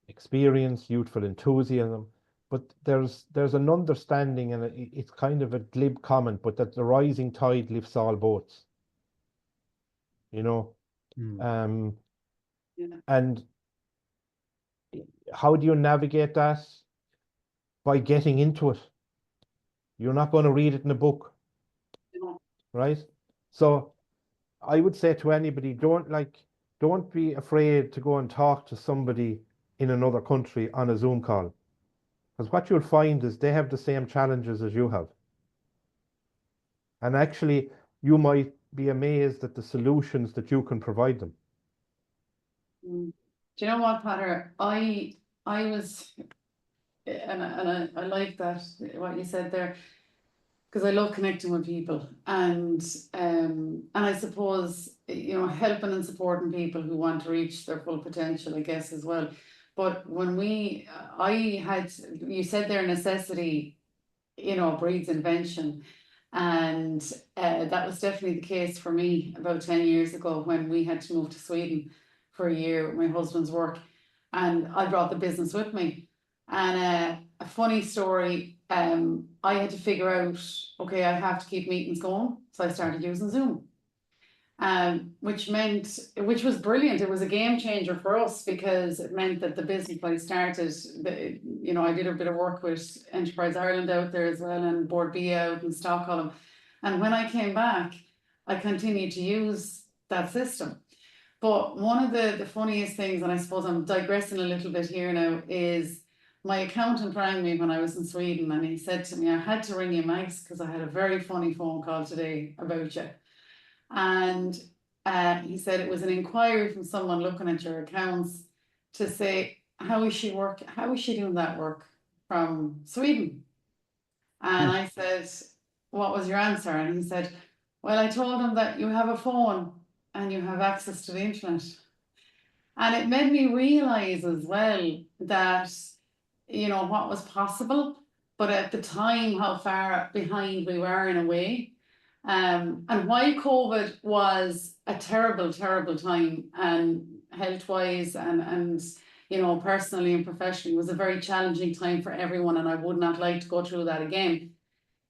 experience, youthful enthusiasm, but there's an understanding, and it's kind of a glib comment, but that the rising tide lifts all boats. You know, Yeah. And how do you navigate that? By getting into it. You're not going to read it in a book, right? So I would say to anybody, don't be afraid to go and talk to somebody in another country on a Zoom call. Because what you'll find is they have the same challenges as you have. And actually, you might be amazed at the solutions that you can provide them. Do you know what, Peadar? I was, and I like that, what you said there, because I love connecting with people, and I suppose, you know, helping and supporting people who want to reach their full potential, I guess, as well. But when you said their necessity, you know, breeds invention. And that was definitely the case for me about 10 years ago when we had to move to Sweden for a year with my husband's work. And I brought the business with me. And a funny story, I had to figure out, okay, I have to keep meetings going. So I started using Zoom. Which was brilliant. It was a game changer for us because it meant that the business I started, you know, I did a bit of work with Enterprise Ireland out there as well, and Board B out in Stockholm. And when I came back, I continued to use that system. But one of the funniest things, and I suppose I'm digressing a little bit here now, is my accountant rang me when I was in Sweden, and he said to me, I had to ring you, Max, because I had a very funny phone call today about you. And he said it was an inquiry from someone looking at your accounts to say, how is she doing that work from Sweden? And I said, what was your answer? And he said, well, I told him that you have a phone and you have access to the internet. And it made me realize as well that, you know, what was possible, but at the time, how far behind we were in a way. And while COVID was a terrible, terrible time, and health-wise and you know, personally and professionally, was a very challenging time for everyone, and I would not like to go through that again.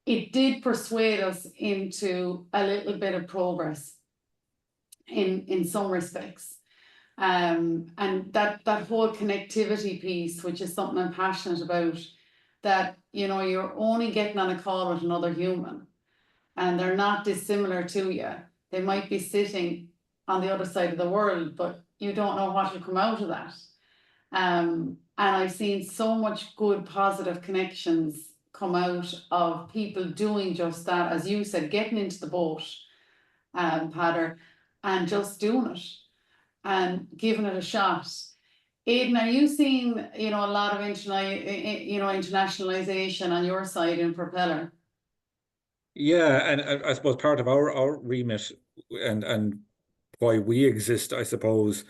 It did persuade us into a little bit of progress in some respects. And that whole connectivity piece, which is something I'm passionate about, that, you know, you're only getting on a call with another human and they're not dissimilar to you. They might be sitting on the other side of the world, but you don't know what will come out of that. And I've seen so much good, positive connections come out of people doing just that, as you said, getting into the boat, Peadar, and just doing it and giving it a shot. Aidan, are you seeing, you know, a lot of internationalization on your side in Propelor? Yeah, and I suppose part of our remit and why we exist, I suppose,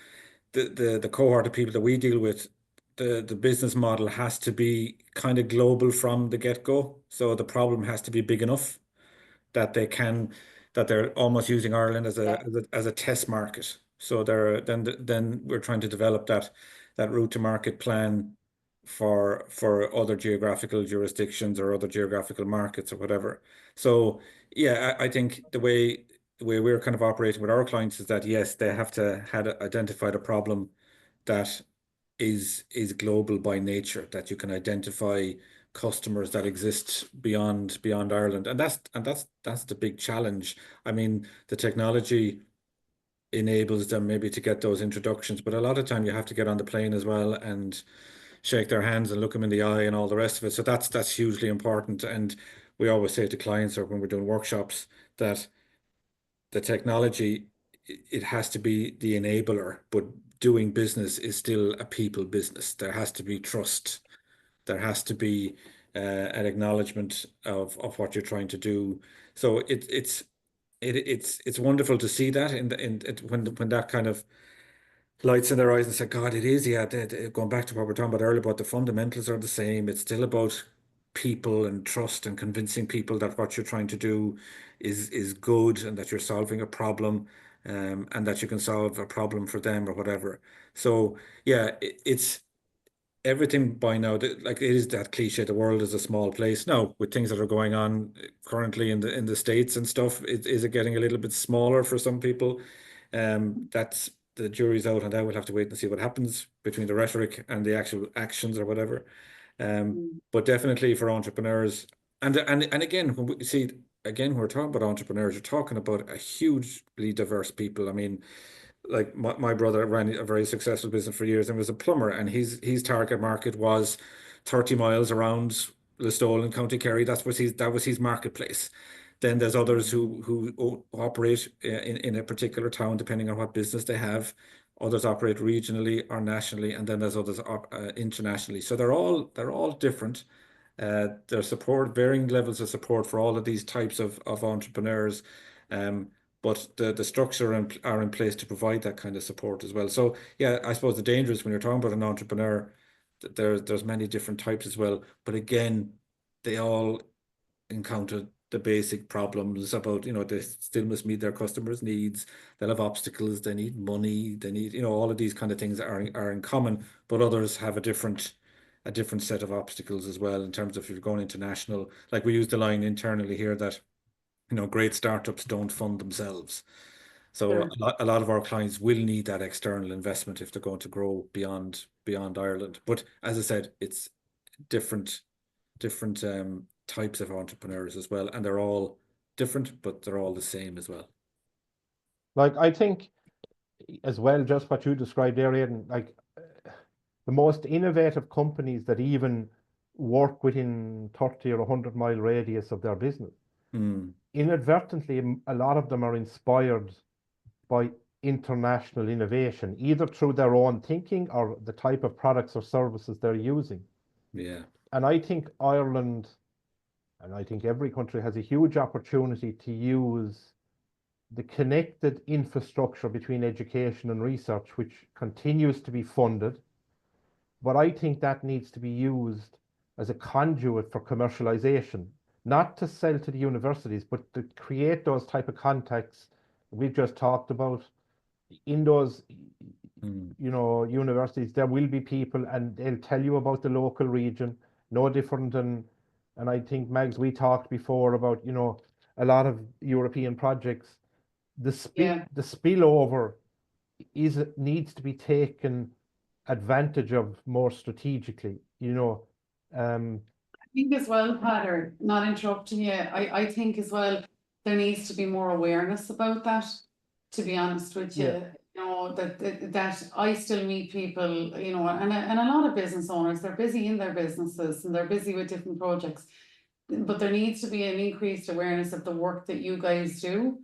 the cohort of people that we deal with, the business model has to be kind of global from the get-go. So the problem has to be big enough that they're almost using Ireland as Yeah. a test market. So then we're trying to develop that route to market plan for other geographical jurisdictions or other geographical markets or whatever. So yeah, I think the way we're kind of operating with our clients is that yes, they have to had identified a problem that is global by nature, that you can identify customers that exist beyond Ireland, and that's the big challenge. I mean, the technology enables them maybe to get those introductions, but a lot of time you have to get on the plane as well and shake their hands and look them in the eye and all the rest of it. So that's hugely important. And we always say to clients or when we're doing workshops that the technology, it has to be the enabler, but doing business is still a people business. There has to be trust. There has to be an acknowledgement of what you're trying to do. So it's wonderful to see that when that kind of lights in their eyes and say, God, it is, yeah, going back to what we're talking about earlier, but the fundamentals are the same. It's still about people and trust and convincing people that what you're trying to do is good and that you're solving a problem, and that you can solve a problem for them or whatever. So yeah, it's everything by now, like it is that cliche, the world is a small place. Now, with things that are going on currently in the States and stuff, is it getting a little bit smaller for some people? That's the jury's out, and I will have to wait and see what happens between the rhetoric and the actual actions or whatever. But definitely for entrepreneurs, and again, when we see again, when we're talking about entrepreneurs, you're talking about a hugely diverse people. I mean, like my brother ran a very successful business for years and was a plumber, and his target market was 30 miles around Listowel in County Kerry. That was his marketplace. Then there's others who operate in a particular town, depending on what business they have. Others operate regionally or nationally, and then there's others internationally. So they're all different. There's support, varying levels of support for all of these types of entrepreneurs. But the structure are in place to provide that kind of support as well. So yeah, I suppose the danger is when you're talking about an entrepreneur, there's many different types as well. But again, they all encounter the basic problems about, they still must meet their customers' needs. They'll have obstacles, they need money, they need, all of these kind of things are in common, but others have a different set of obstacles as well in terms of if you're going international. Like we use the line internally here that, great startups don't fund themselves. So Sure. a lot of our clients will need that external investment if they're going to grow beyond Ireland. But as I said, it's different types of entrepreneurs as well, and they're all different, but they're all the same as well. Like I think as well, just what you described there, Aidan, like the most innovative companies that even work within 30 or 100-mile radius of their business, inadvertently, a lot of them are inspired by international innovation, either through their own thinking or the type of products or services they're using. Yeah. And I think Ireland, and I think every country has a huge opportunity to use the connected infrastructure between education and research, which continues to be funded. But I think that needs to be used as a conduit for commercialization, not to sell to the universities, but to create those type of contacts we've just talked about. In those, universities, there will be people and they'll tell you about the local region, no different than, and I think, Mags, we talked before about, a lot of European projects, the Yeah. spillover needs to be taken advantage of more strategically, you know. I think as well, Peadar, not interrupting you, I think as well, there needs to be more awareness about that, to be honest with you. Yeah. You know, that I still meet people, you know, and a lot of business owners, they're busy in their businesses and they're busy with different projects. But there needs to be an increased awareness of the work that you guys do,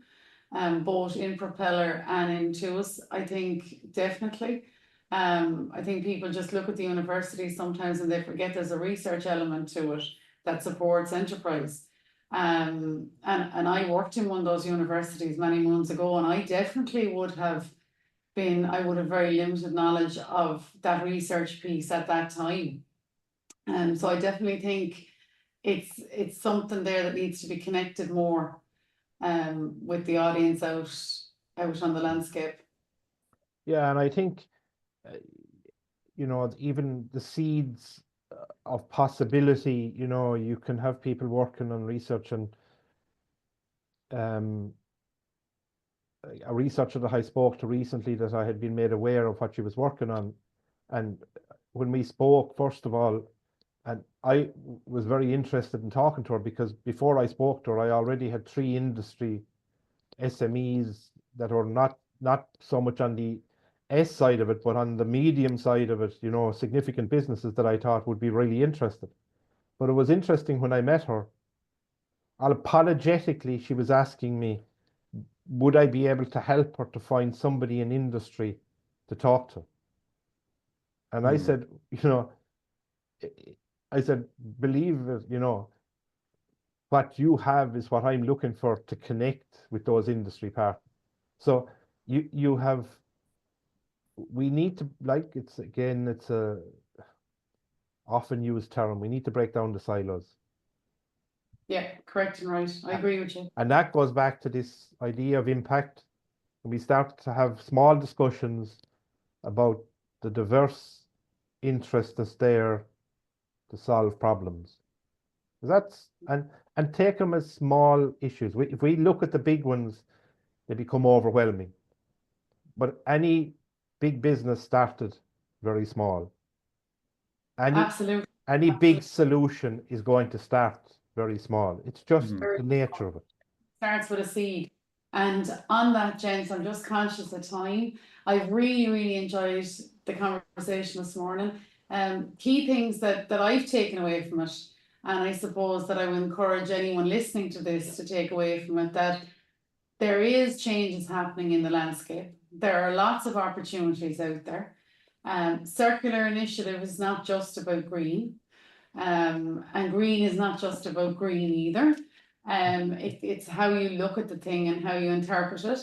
both in Propeller and in TUS, I think definitely. I think people just look at the university sometimes and they forget there's a research element to it that supports enterprise. And I worked in one of those universities many moons ago, and I definitely would have I would have very limited knowledge of that research piece at that time. So I definitely think it's something there that needs to be connected more with the audience out on the landscape. Yeah, and I think, you know, even the seeds of possibility, you know, you can have people working on research, and a researcher that I spoke to recently, that I had been made aware of what she was working on. And when we spoke, first of all, and I was very interested in talking to her, because before I spoke to her, I already had 3 industry SMEs that are not so much on the S side of it, but on the medium side of it, you know, significant businesses that I thought would be really interested. But it was interesting when I met her, apologetically, she was asking me, would I be able to help her to find somebody in industry to talk to? And I said, you know, I said, believe it, you know, what you have is what I'm looking for to connect with those industry partners. So you have, we need to, like, it's a often used term, we need to break down the silos. Yeah, correct and right. I agree with you. And that goes back to this idea of impact. When we start to have small discussions about the diverse interest that's there to solve problems. That's and take them as small issues. If we look at the big ones, they become overwhelming. But any big business started very small. Absolutely. Any big solution is going to start very small. It's just the nature of it. Starts with a seed. And on that, gents, I'm just conscious of time. I've really enjoyed the conversation this morning. Key things that I've taken away from it, and I suppose that I would encourage anyone listening to this to take away from it, that there is changes happening in the landscape. There are lots of opportunities out there. Circular initiative is not just about green, and green is not just about green either. It's how you look at the thing and how you interpret it.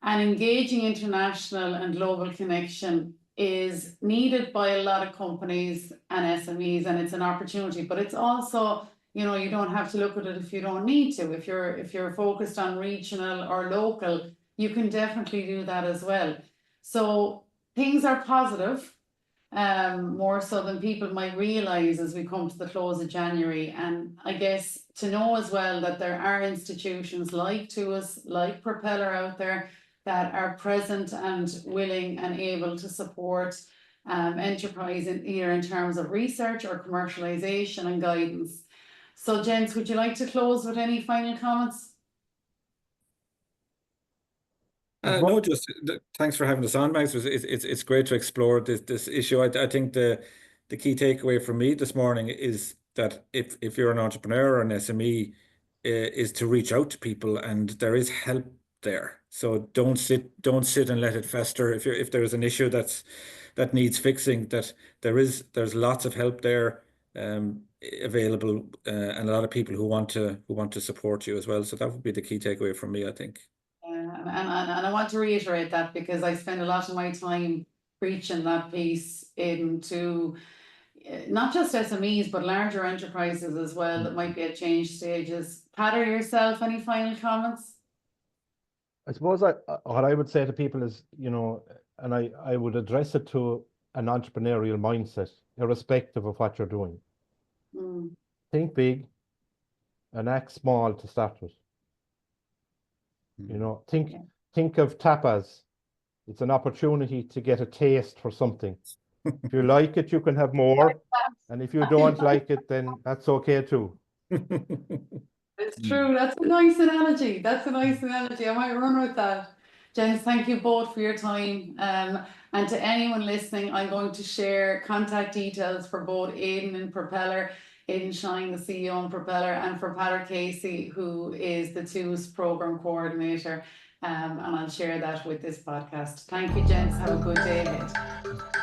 And engaging international and global connection is needed by a lot of companies and SMEs, and it's an opportunity, but it's also, you know, you don't have to look at it if you don't need to. If you're focused on regional or local, you can definitely do that as well. So things are positive, more so than people might realize as we come to the close of January. And I guess to know as well that there are institutions like TUS, like Propeller out there that are present and willing and able to support enterprise either in terms of research or commercialization and guidance. So gents, would you like to close with any final comments? No, just thanks for having us on, Max. It's great to explore this issue. I think the key takeaway from me this morning is that if you're an entrepreneur or an SME, is to reach out to people, and there is help there. So don't sit and let it fester. If there is an issue that needs fixing, that there's lots of help there available, and a lot of people who want to support you as well. So that would be the key takeaway from me, I think. And I want to reiterate that, because I spend a lot of my time preaching that piece into not just SMEs, but larger enterprises as well that might be at change stages. Peadar, yourself, any final comments? I suppose what I would say to people is, you know, and I would address it to an entrepreneurial mindset, irrespective of what you're doing. Think big and act small to start with. You know, think of tapas It's an opportunity to get a taste for something. If you like it, you can have more. And if you don't like it, then that's okay too. It's true. That's a nice analogy. That's a nice analogy. I might run with that. Gents, thank you both for your time. And to anyone listening, I'm going to share contact details for both Aidan and Propelor, Aidan Shine, the CEO and Propelor, and for Peadar Casey, who is the TUS program coordinator. And I'll share that with this podcast. Thank you, gents. Have a good day ahead.